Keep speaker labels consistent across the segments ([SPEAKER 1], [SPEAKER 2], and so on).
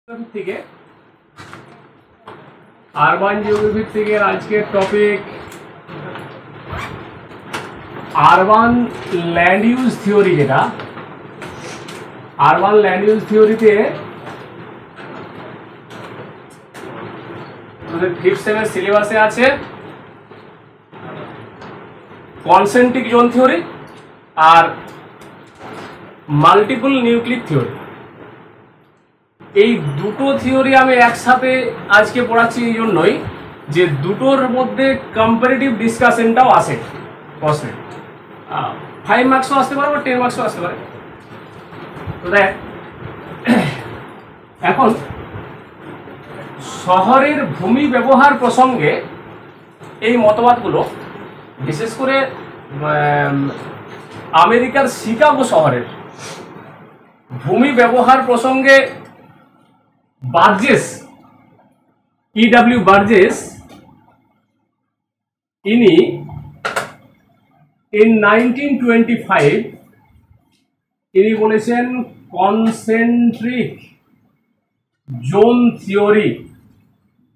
[SPEAKER 1] থেকে urban geography থেকে আজকের topic urban land use theory. যেটা আরবান ল্যান্ড ইউজ থিওরিতে আমাদের 5th সেমের সিলেবাসে আছে কনসেন্ট্রিক জোন থিওরি আর মাল্টিপল নিউক্লিক থিওরি। এই দুটো থিওরি আমি একসাথে আজকে পড়াচ্ছি এই জন্যই যে দুটোর মধ্যে কম্পারেটিভ ডিসকাশনটাও আসে প্রশ্নে। 5 মার্কসও আসতে পারে বা 10 মার্কসও আসতে পারে। তো দেখ, এখন শহরের ভূমি ব্যবহার প্রসঙ্গে এই মতবাদগুলো বিশেষ করে আমেরিকার শিকাগো শহরের ভূমি ব্যবহার প্রসঙ্গে বার্জেস, E.W. বার্জেস, ইনি in 1925 ইনি বলেছেন কনসেন্ট্রিক জোন থিওরি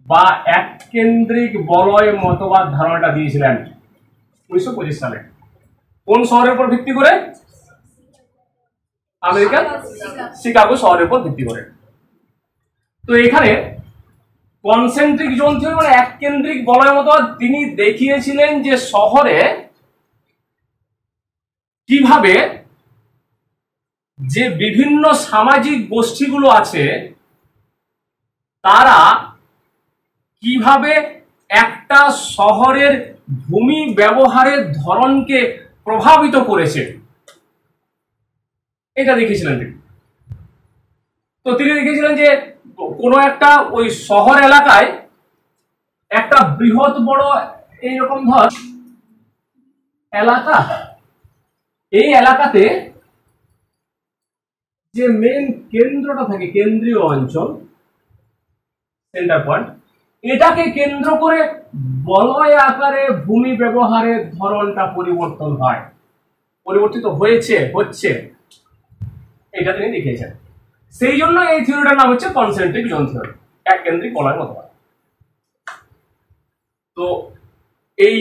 [SPEAKER 1] বা এককেন্দ্রিক বলয় মতবাদ ধারণাটা দিয়েছিলেন 1925 সালে। কোন শহরের উপর ভিত্তি করে? আমেরিকার শিকাগো শহরের উপর ভিত্তি করে। তো এখানে কনসেন্ট্রিক জোন থিওরি মানে এককেন্দ্রিক বলয় মতবাদ তিনি দেখিয়েছিলেন যে শহরে কিভাবে যে বিভিন্ন সামাজিক গোষ্ঠীগুলো আছে তারা কিভাবে একটা শহরের ভূমি ব্যবহারের ধরনকে প্রভাবিত করেছে, এটা দেখিয়েছিলেন তিনি। তো তিনি দেখিয়েছিলেন যে কোনো একটা ওই শহর এলাকায় একটা বৃহৎ বড় এইরকম ধর এলাকা, এই এলাকাতে যে মেন কেন্দ্রটা থাকে, কেন্দ্রীয় অঞ্চল, সেন্টার পয়েন্ট, এটাকে কেন্দ্র করে বলয় আকারে ভূমি ব্যবহারের ধরনটা পরিবর্তন হয়, পরিবর্তিত হয়েছে, হচ্ছে, এটা তিনি দেখিয়েছেন। সেই জন্য এই থিওরিটার নাম হচ্ছে কনসেন্ট্রিক জোন থিওরি, এককেন্দ্রিক বলয় মতবাদ। তো এই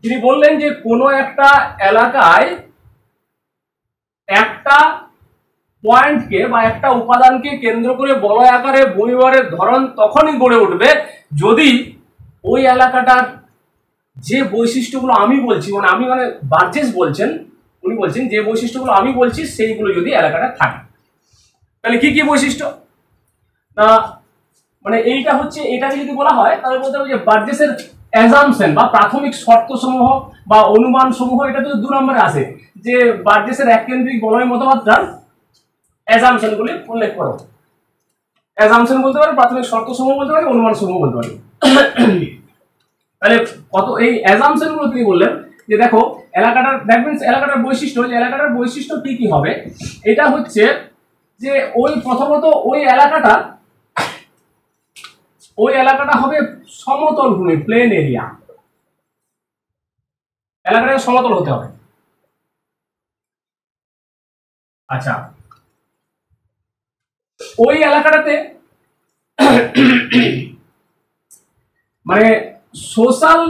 [SPEAKER 1] তিনি বললেন যে কোনো একটা এলাকায় একটা পয়েন্টকে বা একটা উপাদানকে কেন্দ্র করে বলয় আকারে ভূমি ব্যবহারের ধরন তখনই গড়ে উঠবে যদি ওই এলাকাটার যে বৈশিষ্ট্যগুলো আমি বলছি, মানে আমি মানে বার্জেস বলছেন, উনি বলছেন যে বৈশিষ্ট্যগুলো আমি বলছি সেইগুলো যদি এলাকাটা থাকে। তাহলে কি কি বৈশিষ্ট্য? না মানে এইটা হচ্ছে, এটাকে যদি বলা হয় তাহলে বলতে হবে যে বার্জেসের অ্যাজাম্পশন বা প্রাথমিক শর্ত সমূহ বা অনুমান সমূহ, এটা তো 2 নম্বরে আসে যে বার্জেসের এককেন্দ্রিক বলয় মতবাদটার অ্যাজাম্পশন গুলি উল্লেখ করো। অ্যাজাম্পশন বলতে পারে, প্রাথমিক শর্ত সমূহ বলতে পারে, অনুমান সমূহ বলতে পারে। তাহলে কত এই অ্যাজাম্পশন গুলো তিনি বললেন যে দেখো এলাকাটার, দ্যাট মিন্স এলাকাটার বৈশিষ্ট্য, যে এলাকাটার বৈশিষ্ট্য কি কি হবে, এটা হচ্ছে যে ওই প্রথমত ওই এলাকাটা হবে সমতল ভূমি, প্লেন এরিয়া, এলাকাটা সমতল হতে হবে। আচ্ছা, ওই এলাকাটাতে মানে সোশ্যাল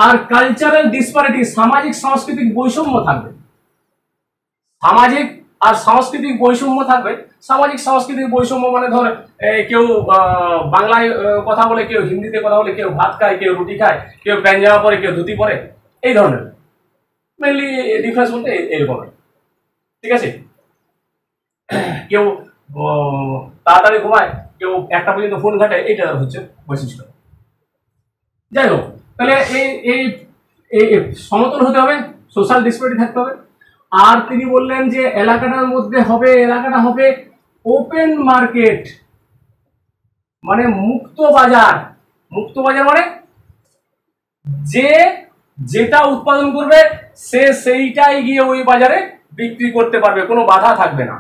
[SPEAKER 1] আর কালচারাল ডিসপারিটি, সামাজিক সাংস্কৃতিক বৈষম্য থাকবে, সামাজিক আর সাংস্কৃতিক বৈষম্য থাকবে। সামাজিক সাংস্কৃতিক বৈষম্য মানে ধর কেউ বাংলায় কথা বলে, কেউ হিন্দিতে কথা বলে, কেউ ভাত খায়, কেউ রুটি খায়, কেউ প্যান্ট জামা পরে, কেউ ধুতি পরে, এই ধরনের মেনলি ডিফারেন্স বলতে এরকম। ঠিক আছে, কেউ তাড়াতাড়ি ঘুমায়, কেউ 1টা পর্যন্ত ফোন ঘাটে, এইটা হচ্ছে বৈশিষ্ট্য। যাই হোক, তাহলে এই সমতল হতে হবে, সোশ্যাল ডিসপারিটি থাকতে হবে। আর তিনি বললেন যে এলাকাটার মধ্যে হবে, এলাকাটা হবে ওপেন মার্কেট, মানে মুক্ত বাজার। মুক্ত বাজার মানে যে যেটা উৎপাদন করবে সে সেইটাই গিয়ে ওই বাজারে বিক্রি করতে পারবে, কোনো বাধা থাকবে না,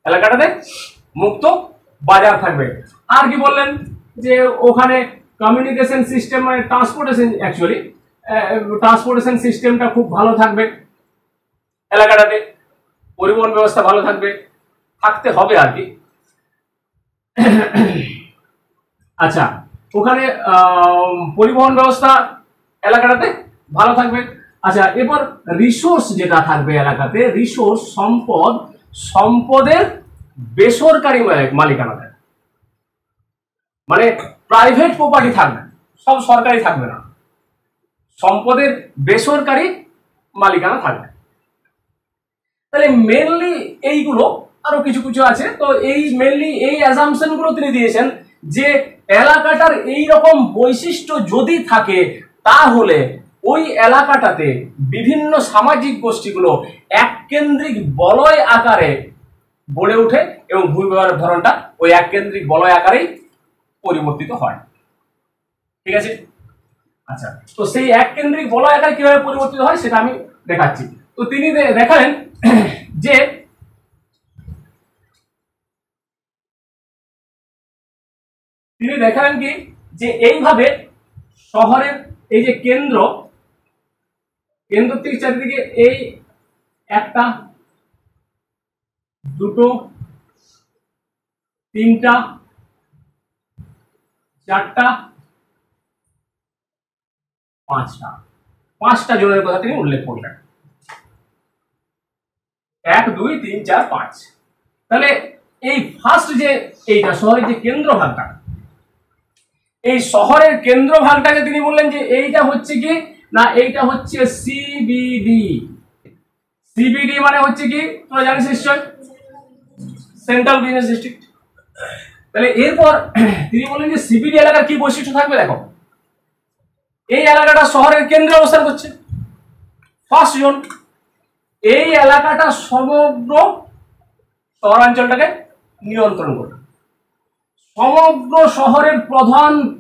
[SPEAKER 1] এলাকাটাতে মুক্ত বাজার থাকবে। আর কি বললেন যে ওখানে কমিউনিকেশন সিস্টেম, মানে ট্রান্সপোর্টেশন, অ্যাকচুয়ালি ট্রান্সপোর্টেশন সিস্টেমটা খুব ভালো থাকবে, এলাকাটাতে পরিবহন ব্যবস্থা ভালো থাকবে, থাকতে হবে আর কি। আচ্ছা, ওখানে পরিবহন ব্যবস্থা এলাকাটাতে ভালো থাকবে। আচ্ছা, এবার রিসোর্স যেটা থাকবে এলাকাতে, রিসোর্স সম্পদ, সম্পদের বেসরকারি মালিকানা থাকবে, মানে প্রাইভেট প্রপার্টি থাকবে, সব সরকারি থাকবে না, সম্পদের বেসরকারি মালিকানা থাকবে। তাহলে মেনলি এইগুলো, আরো কিছু কিছু আছে, তো এই মেনলি এই অ্যাজাম্পশন গুলো তিনি দিয়েছেন যে এলাকাটার এই রকম বৈশিষ্ট্য যদি থাকে তাহলে ওই এলাকাটাতে বিভিন্ন সামাজিক গোষ্ঠীগুলো এককেন্দ্রিক বলয় আকারে গড়ে ওঠে এবং ভূমিব্যবহারের ধরনটা ওই এককেন্দ্রিক বলয় আকারেই পরিবর্তিত হয়। ঠিক আছে? আচ্ছা, তো সেই এককেন্দ্রিক বলয় আকারে কিভাবে পরিবর্তিত হয় সেটা আমি দেখাচ্ছি। তো তিনি দেখালেন যে তিনি দেখালেন কি যে এইভাবে শহরের এই যে কেন্দ্র থেকে চারিদিকে এই একটা, দুটো, তিনটা, চারটা, পাঁচটা জোনের কথা তিনি উল্লেখ করলেন। 1 2 3 4 5। তাহলে এই ফার্স্ট যে এইটা শহরের যে কেন্দ্র ভাগটা, এই শহরের কেন্দ্র ভাগটাকে তিনি বললেন যে এইটা হচ্ছে কি না, এইটা হচ্ছে সিবিডি। সিবিডি মানে হচ্ছে কি তোমরা জানিস নিশ্চয়, সেন্ট্রাল বিজনেস ডিস্ট্রিক্ট। তাহলে এরপর তিনি বললেন যে সিবিডি এলাকার কি বৈশিষ্ট্য থাকবে। দেখো, এই এলাকাটা শহরের কেন্দ্রে অবস্থান করছে, ফার্স্ট জোন। এই এলাকাটা সমগ্র শহরাঞ্চলটাকে নিয়ন্ত্রণ করে। সমগ্র শহরের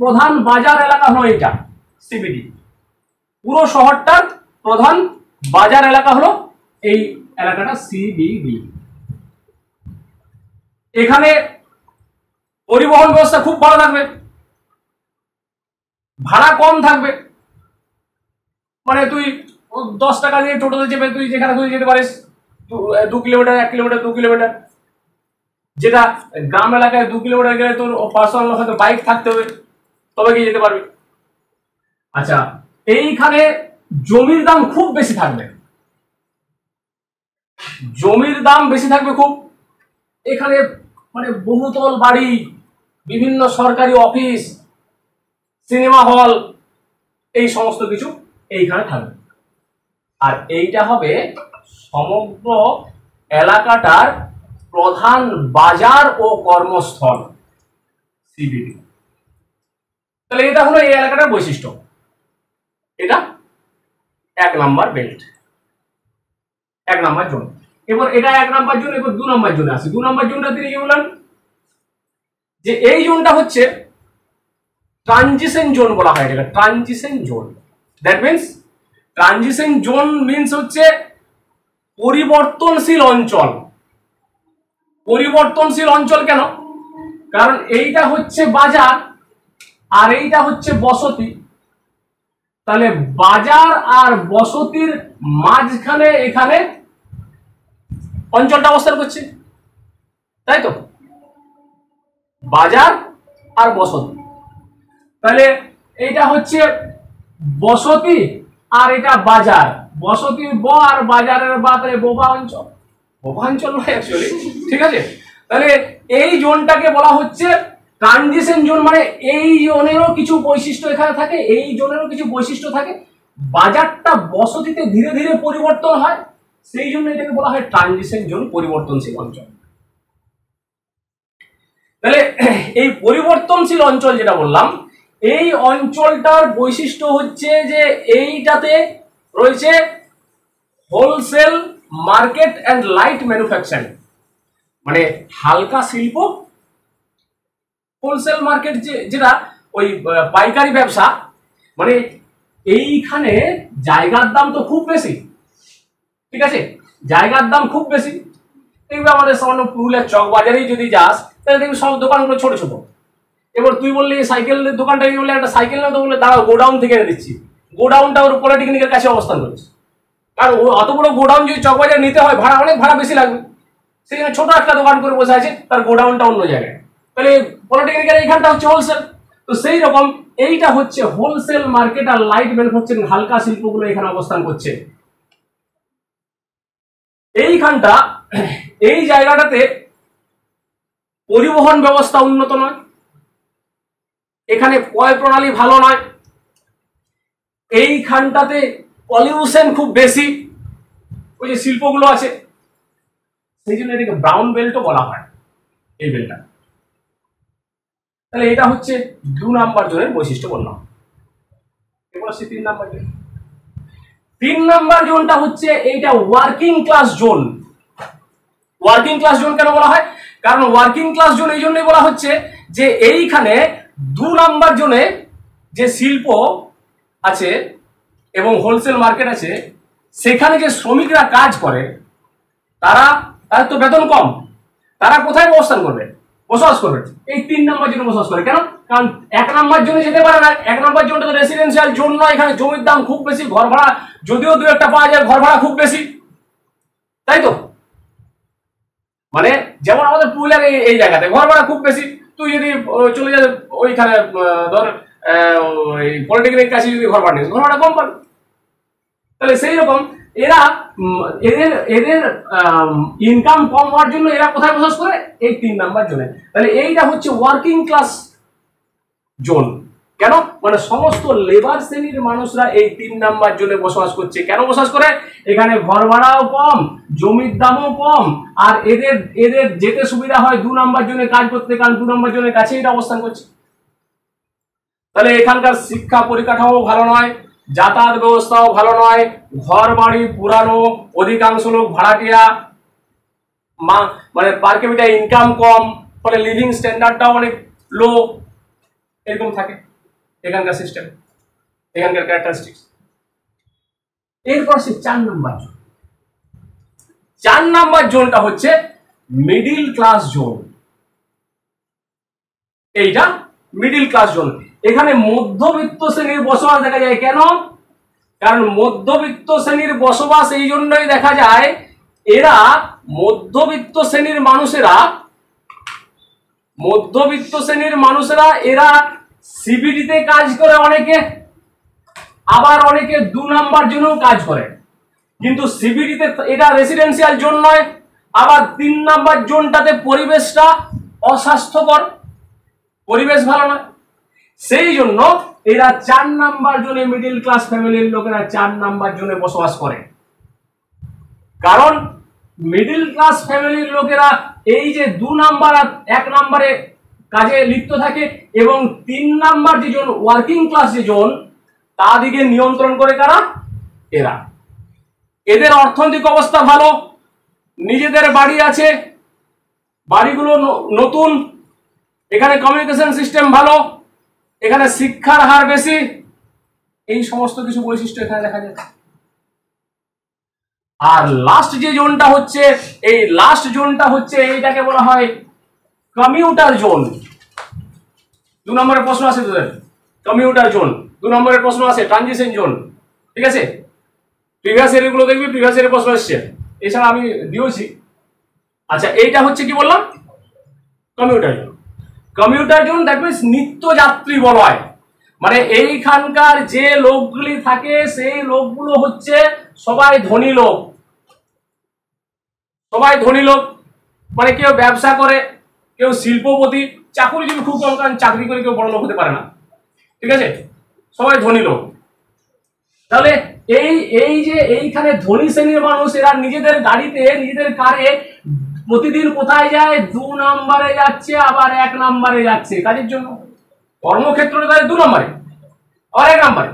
[SPEAKER 1] প্রধান বাজার এলাকা হলো এটা সিবিডি। পুরো শহরটার প্রধান বাজার এলাকা হলো এই এলাকাটা সিবিডি। এখানে পরিবহন ব্যবস্থা খুব ভালো থাকবে, ভাড়া কম থাকবে, মানে তুই 10 টাকা দিয়ে টোটোতে চেপে তুই যেখানে খুঁজে যেতে পারিস, 2 কিলোমিটার, 1 কিলোমিটার, 2 কিলোমিটার। যেটা গ্রাম এলাকায় 2 কিলোমিটার গেলে তোর পার্সোনাল হয়তো বাইক থাকতে হবে, তবে কি যেতে পারবি। আচ্ছা, এইখানে জমির দাম খুব বেশি থাকবে, জমির দাম বেশি থাকবে খুব। এখানে মানে বহুতল বাড়ি, বিভিন্ন সরকারি অফিস, সিনেমা হল, এই সমস্ত কিছু এইখানে থাকবে। আর এইটা হবে সমগ্র এলাকাটার প্রধান বাজার ও কর্মস্থল সিবিডি। তাহলে এটা হলো এই এলাকাটার বৈশিষ্ট্য। এটা 1 নাম্বার বেল্ট, 1 নাম্বার জোন। এবার এটা 1 নাম্বার জোন। এবার 2 নাম্বার জোনে আসি। 2 নাম্বার জোনটা তিনি কি বললেন যে এই জোনটা হচ্ছে ট্রানজিশন জোন বলা হয় এটাকে, transition zone. That means transition zone means হচ্ছে পরিবর্তনশীল অঞ্চল। পরিবর্তনশীল অঞ্চল কেন? কারণ এইটা হচ্ছে বাজার আর এইটা হচ্ছে বসতি। তাহলে বাজার আর বসতির মাঝখানে এখানে অঞ্চলটা অবস্থান করছে, তাই তো, বাজার আর বসতি। তাহলে এইটা হচ্ছে বসতি আর এটা বাজার, বসতির ব আর বাজারের বা, তাহলে বোবা অঞ্চল। বোবা অঞ্চল নয় অ্যাকচুয়ালি, ঠিক আছে। তাহলে এই জোনটাকে বলা হচ্ছে ট্রানজিশন জোন। মানে এই জোনেরও কিছু বৈশিষ্ট্য এখানে থাকে, এই জোনেরও কিছু বৈশিষ্ট্য থাকে। বাজারটা বসতিতে ধীরে ধীরে পরিবর্তন হয়, সেই জন্য এটাকে বলা হয় ট্রানজিশন জোন, পরিবর্তনশীল অঞ্চল। তাহলে এই পরিবর্তনশীল অঞ্চল যেটা বললাম, এই অঞ্চলটার বৈশিষ্ট্য হচ্ছে যে এইটাতে রয়েছে wholesale market and light manufacturing, মানে হালকা শিল্প, হোলসেল মার্কেট যেটা ওই পাইকারি ব্যবসা। মানে এইখানে জায়গার দাম তো খুব বেশি, ঠিক আছে, জায়গার দাম খুব বেশি। দেখবে আমাদের সামান্য পুরুলিয়ার চক বাজারেই যদি যাস তাহলে দেখবি সব দোকানগুলো ছোট ছোট। এবার তুই বললি সাইকেলের দোকানটা বলে একটা সাইকেল না, তো বলে দাঁড়াও গোডাউন থেকে এনে দিচ্ছি। গোডাউনটা ওর পলিটেকনিকের কাছে অবস্থান করেছে, কারণ অত বড় গোডাউন যদি চকবাজার নিতে হয় ভাড়া অনেক, ভাড়া বেশি লাগবে। সেই জন্য ছোট একটা দোকান করে বসে আছে, তার গোডাউনটা অন্য জায়গায়। তাহলে পলিটেকনিক্যাল এইখানটা হচ্ছে হোলসেল, তো সেই রকম এইটা হচ্ছে হোলসেল মার্কেট আর লাইট ম্যানুফ্যাকচারিং হালকা শিল্পগুলো এখানে অবস্থান করছে। এইখানটা এই জায়গাটাতে পরিবহন ব্যবস্থা উন্নত নয়, এখানে ক্রয় প্রণালী ভালো নয়, এইখানটাতে পলিউশন খুব বেশি, ওই যে শিল্পগুলো আছে, সেই জন্য এটাকে ব্রাউন বেল্টও বলা হয় এই বেল্টটা। তাহলে এটা হচ্ছে 2 নাম্বার জোনের বৈশিষ্ট্য বললাম। এবার আসছি 3 নাম্বার জোন। 3 নাম্বার জোনটা হচ্ছে এইটা working class zone. Working class zone কেন বলা হয়? কারণ ওয়ার্কিং ক্লাস জোন এই জন্যই বলা হচ্ছে যে এইখানে 2 নাম্বার জোনে যে শিল্প আছে এবং হোলসেল মার্কেট আছে, সেখানে যে শ্রমিকরা কাজ করে তাদের তো বেতন কম, তারা কোথায় অবস্থান করবে, বসবাস করবে? এই 3 নাম্বার জোনে বসবাস করে। কেন? কারণ 1 নাম্বার জোনে যেতে পারে না। 1 নাম্বার জোনটা তো রেসিডেন্সিয়াল জোন নয়, এখানে জমির দাম খুব বেশি, ঘর ভাড়া যদিও 2-1টা পাওয়া যায়, ঘর ভাড়া খুব বেশি, তাই তো? মানে যেমন আমাদের পুরুলিয়ার এই জায়গাতে ঘর ভাড়া খুব বেশি, তুই যদি চলে যাবে ওইখানে ধর ওই পলিটেকনিক কাছে যদি ঘর ভাড়া নিস, ঘর ভাড়া কম পাবে। তাহলে সেই রকম এরা এদের ইনকাম কম হওয়ার জন্য এরা কোথায় বসবাস করে? এই 3 নাম্বার জোনে। তাহলে এইটা হচ্ছে ওয়ার্কিং ক্লাস জোন। কেন? মানে সমস্ত লেবার শ্রেণীর মানুষরা এই 3 নাম্বার জোনে বসবাস করছে। কেন বসবাস করে? এখানে ঘর ভাড়াও কম, জমির দামও কম, আর এদের যেতে সুবিধা হয় 2 নাম্বার জোনে কাজ করতে, কারণ 2 নাম্বার জোনের কাছে এটা অবস্থান করছে। তাহলে এখানকার শিক্ষা পরিকাঠামো ভালো নয়, যাতায়াত ব্যবস্থাও ভালো নয়, ঘর বাড়ি পুরানো, অধিকাংশ লোক ভাড়াটিয়া, মানে পার ক্যাপিটা ইনকাম কম, ফলে লিভিং স্ট্যান্ডার্ডটাও অনেক লো, এরকম থাকে এখানকার সিস্টেম, এখানকার ক্যারেক্টারিস্টিক্স। এরপর সে 4 নাম্বার জোন। 4 নাম্বার জোনটা হচ্ছে মিডিল ক্লাস জোন। এইটা মিডিল ক্লাস জোন। এখানে মধ্যবিত্ত শ্রেণীর বসবাস দেখা যায়। কেন? কারণ মধ্যবিত্ত শ্রেণীর বসবাস এই জন্যই দেখা যায়, এরা মধ্যবিত্ত শ্রেণীর মানুষেরা এরা সিবিডিতে কাজ করে, অনেকে আবার অনেকে 2 নাম্বার জোনেও কাজ করে, কিন্তু সিবিডিতে এটা রেসিডেন্সিয়াল জোন নয়, আবার 3 নাম্বার জোনটাতে পরিবেশটা অস্বাস্থ্যকর, পরিবেশ ভালো নয়, সেই জন্য এরা 4 নাম্বার জোনে, মিডিল ক্লাস ফ্যামিলির লোকেরা 4 নাম্বার জোনে বসবাস করে। কারণ মিডিল ক্লাস ফ্যামিলির লোকেরা এই যে 2 নাম্বার আর 1 নাম্বারে কাজে লিপ্ত থাকে, এবং 3 নাম্বার যে জোন ওয়ার্কিং ক্লাস যে জোন, তাদিকে নিয়ন্ত্রণ করে কারা? এরা। এদের অর্থনৈতিক অবস্থা ভালো, নিজেদের বাড়ি আছে, বাড়িগুলো নতুন, এখানে কমিউনিকেশন সিস্টেম ভালো, এখানে শিক্ষার হার বেশি, এই সমস্ত কিছু বৈশিষ্ট্য এখানে দেখা যায়। আর লাস্ট যে জোনটা হচ্ছে, এই লাস্ট জোনটা হচ্ছে এইটাকে বলা হয় কমিউটার জোন। 2 নম্বরের প্রশ্ন আছে তোদের, কমিউটার জোন। 2 নম্বরের প্রশ্ন আছে ট্রানজিশন জোন, ঠিক আছে? প্রিভিয়াস ইয়ার গুলো দেখবি, প্রিভিয়াস ইয়ারের প্রশ্ন এসছে, এছাড়া আমি দিয়েছি। আচ্ছা, এইটা হচ্ছে কি বললাম? Commuter zone. Commuter zone that means নিত্য যাত্রী বলয়, মানে এইখানকার যে লোকগুলি থাকে সেই লোকগুলো হচ্ছে সবাই ধনী লোক, সবাই ধনী লোক, মানে কেউ ব্যবসা করে, কেউ শিল্পপতি, চাকরিজীবী খুব কম, কারণ চাকরি করে কেউ বড় লোক হতে পারে না, ঠিক আছে? সবাই ধনী লোক। তাহলে এই যে এইখানে ধনী শ্রেণীর মানুষ, এরা নিজেদের গাড়িতে, নিজেদের কারে প্রতিদিন কোথায় যায়? 2 নম্বরে যাচ্ছে, আবার 1 নম্বরে যাচ্ছে কাজের জন্য। কর্মক্ষেত্রে তাদের 2 নম্বরে, আবার 1 নম্বরে।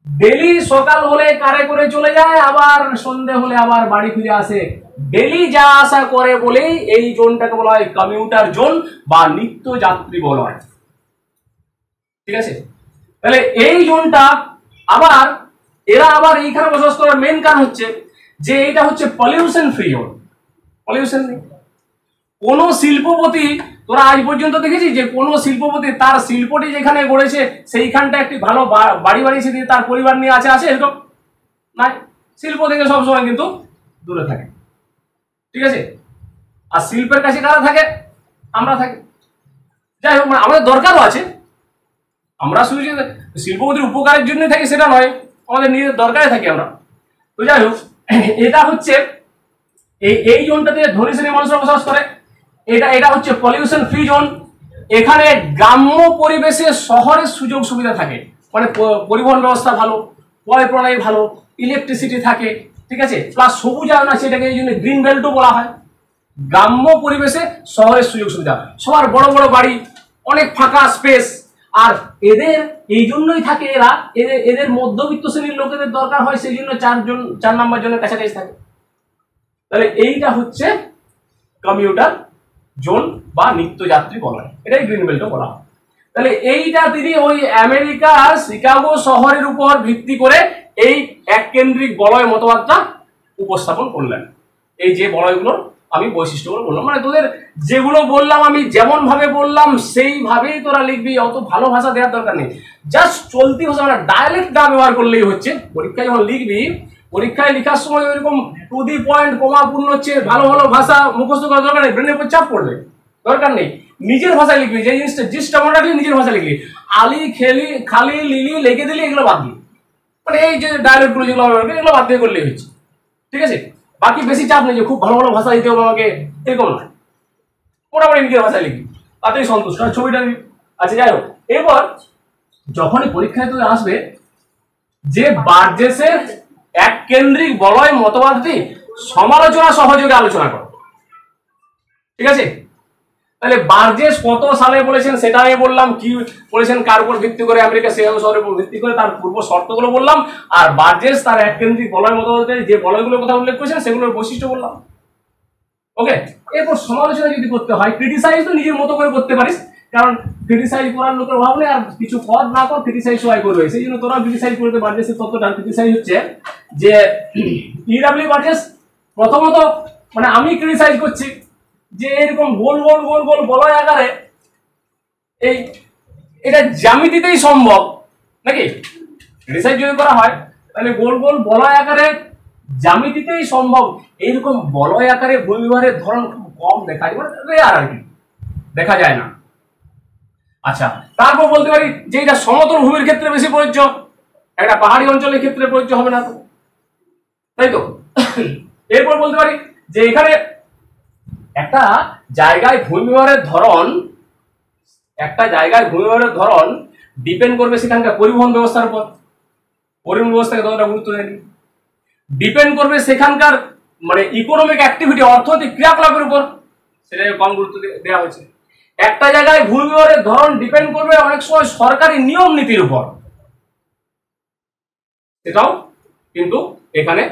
[SPEAKER 1] ডেলি সকাল হলে কারে করে চলে যায়, আবার সন্ধে হলে আবার বাড়ি ফিরে আসে। ডেলি যা আসা করে বলেই এই জোনটাকে বলা হয় কমিউটার জোন বা নিত্য যাত্রী বলা হয়, ঠিক আছে? তাহলে এই জোনটা আবার এরা আবার এইখানে বসবাস করার মেন কারণ হচ্ছে যে এটা হচ্ছে পলিউশন ফ্রি জোন। পলিউশন নেই। কোন শিল্পপতি, তোরা আজ পর্যন্ত দেখেছিস যে কোন শিল্পপতি তার শিল্পটি যেখানে গড়েছে সেইখানটা একটি ভালো বাড়ি বানিয়েছে দিয়ে তার পরিবার নিয়ে আছে এরকম নাই। শিল্প থেকে সবসময় কিন্তু দূরে থাকে, ঠিক আছে? আর শিল্পের কাছে কারা থাকে? আমরা থাকি। যাই হোক, মানে আমাদের দরকারও আছে। আমরা শুধু যে শিল্পপতির উপকারের জন্য থাকি সেটা নয়, আমাদের নিজের দরকারে থাকি আমরা। তো যাই হোক, এটা হচ্ছে এই জোনটাতে ধনী শ্রেণীর মানুষরা বসবাস করে। এটা হচ্ছে পলিউশন ফ্রি জোন। এখানে গ্রাম্য পরিবেশে শহরের সুযোগ সুবিধা থাকে, মানে পরিবহন ব্যবস্থা ভালো, পয় প্রণালী ভালো, ইলেকট্রিসিটি থাকে, ঠিক আছে, প্লাস সবুজায়ন আছে, এটাকে এই জন্য গ্রিন বেল্টও বলা হয়। গ্রাম্য পরিবেশে শহরের সুযোগ সুবিধা, সবার বড় বড় বাড়ি, অনেক ফাঁকা স্পেস। আর এদের এই জন্যই থাকে, এদের মধ্যবিত্ত শ্রেণীর লোকেদের দরকার হয়, সেই জন্য 4 নম্বর জনের কাছাকাছি থাকে। তাহলে এইটা হচ্ছে কমিউটার জোন বা নিত্যযাত্রী বলয়, এটাই গ্রিন বেল্টও বলা হয়। তাহলে এইটা তিনি ওই আমেরিকার শিকাগো শহরের উপর ভিত্তি করে এই এক কেন্দ্রিক বলয় মতবাদটা উপস্থাপন করলেন। এই যে বলয়গুলোর আমি বৈশিষ্ট্যগুলো বললাম, মানে তোদের যেগুলো বললাম আমি যেমন ভাবে বললাম সেইভাবেই তোরা লিখবি, অত ভালো ভাষা দেওয়ার দরকার নেই, জাস্ট চলতি ভাষা, মানে ডায়ালেক্ট না ব্যবহার করলেই হচ্ছে। পরীক্ষায় যখন লিখবি, পরীক্ষায় লেখার সময় ওইরকম টু দি পয়েন্ট, কমা পূর্ণ হচ্ছে ভালো ভালো ভাষা মুখস্থ করার দরকার নেই, ব্রেনের উপর চাপ পড়বে, দরকার নেই। নিজের ভাষায় লিখবি, যে জিনিসটা জিনিসটা মনে রাখলি নিজের ভাষায় লিখবি। আলি, খেলি, খালি, লিলি লেগে দিলি, এগুলো বাদ দিই, মানে এই যে ডায়ালেক্ট গুলো যেগুলো এগুলো বাদ দিয়ে করলেই হচ্ছে, ঠিক আছে। বাকি বেশি চাপ নেই যে খুব ভালো ভালো ভাষা দিতে হবে আমাকে, এরকম না, মোটামুটি নিজের ভাষায় লিখবি, তাতেই সন্তুষ্ট, ছবিটা দিবি। আচ্ছা যাই হোক, এবার যখনই পরীক্ষায় তুই আসবে যে বার্জেসের এক কেন্দ্রিক বলয় মতবাদটি সমালোচনা সহযোগে আলোচনা করো, ঠিক আছে। তাহলে বার্জেস কত সালে বলেছেন সেটা আমি বললাম, কি বলেছেন, কার উপর ভিত্তি করে, আমেরিকা শিকাগো শহরের উপর ভিত্তি করে, তার পূর্ব শর্তগুলো বললাম। আর বার্জেস তার এক কেন্দ্রিক বলয় মতবাদে যে বলয়গুলোর কথা উল্লেখ করেছেন সেগুলোর বৈশিষ্ট্য বললাম। ওকে, এরপর সমালোচনা যদি করতে হয়, ক্রিটিসাইজ তো নিজের মতো করে করতে পারিস, কারণ ক্রিটিসাইজ করার লোকের অভাব নেই, আর কিছু পদ না কর, ক্রিটিসাইজ সবাই করবে, সেই জন্য তোরা ক্রিটিসাইজ করতে বার্জেসের তত্ত্বটা। ক্রিটিসাইজ হচ্ছে যে ইডব্লিউ বার্জেস প্রথমত, মানে আমি ক্রিটিসাইজ করছি যে এরকম গোল গোল গোল গোল বলয় আকারে, এই এটা জ্যামিতিতেই সম্ভব নাকি? ক্রিটিসাইজ যদি করা হয় তাহলে গোল গোল বলয় আকারে জ্যামিতিতেই সম্ভব, এইরকম বলয় আকারে ভূমিভারের ধরন খুব কম দেখা যায়, মানে রেয়ার আর কি, দেখা যায় না। আচ্ছা, তারপর বলতে পারি যে এটা সমতল ভূমির ক্ষেত্রে বেশি প্রযোজ্য, একটা পাহাড়ি অঞ্চলের ক্ষেত্রে প্রযোজ্য হবে না তো, তাই তো। এরপর বলতে পারি যে এখানে একটা জায়গায় ভূমিভারের ধরন, ডিপেন্ড করবে সেখানকার পরিবহন ব্যবস্থার উপর, পরিবহন ব্যবস্থাকে ততটা গুরুত্ব দেয়নি। ডিপেন্ড করবে সেখানকার মানে ইকোনমিক অ্যাক্টিভিটি, অর্থনৈতিক ক্রিয়াকলাপের উপর, সেটাকে কম গুরুত্ব দেওয়া হয়েছে। একটা জায়গায় ভূমিভারের ধরন ডিপেন্ড করবে অনেক সময় সরকারি নিয়ম নীতির উপর, এটাও কিন্তু এখানে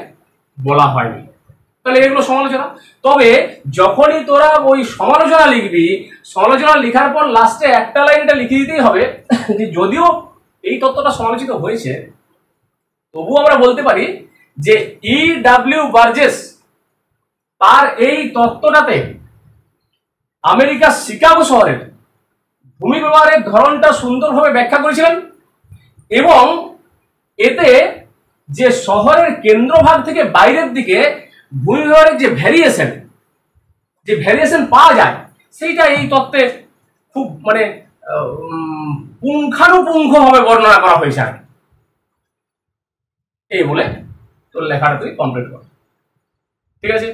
[SPEAKER 1] বলা হয়নি। তাহলে এগুলো সমালোচনা। তবে যখনই তোরা ওই সমালোচনা লিখবি, সমালোচনা লেখার পর লাস্টে একটা লাইনটা লিখে দিতেই হবে যে যদিও এই তত্ত্বটা সমালোচিত হয়েছে, তবু আমরা বলতে পারি যে ইডব্লিউ বার্জেস তার এই তত্ত্বটাতে আমেরিকার শিকাগো শহরের ভূমি ব্যবহারের ধরনটা সুন্দরভাবে ব্যাখ্যা করেছিলেন, এবং এতে যে শহরের কেন্দ্রভাগ থেকে বাইরের দিকে ভূমি ব্যবহারের যে ভ্যারিয়েশন পাওয়া যায়, সেইটা এই তত্ত্বে খুব মানে পুঙ্খানুপুঙ্খভাবে বর্ণনা করা হয়েছে আর এই বলে তোর লেখাটা তুই কমপ্লিট কর, ঠিক আছে।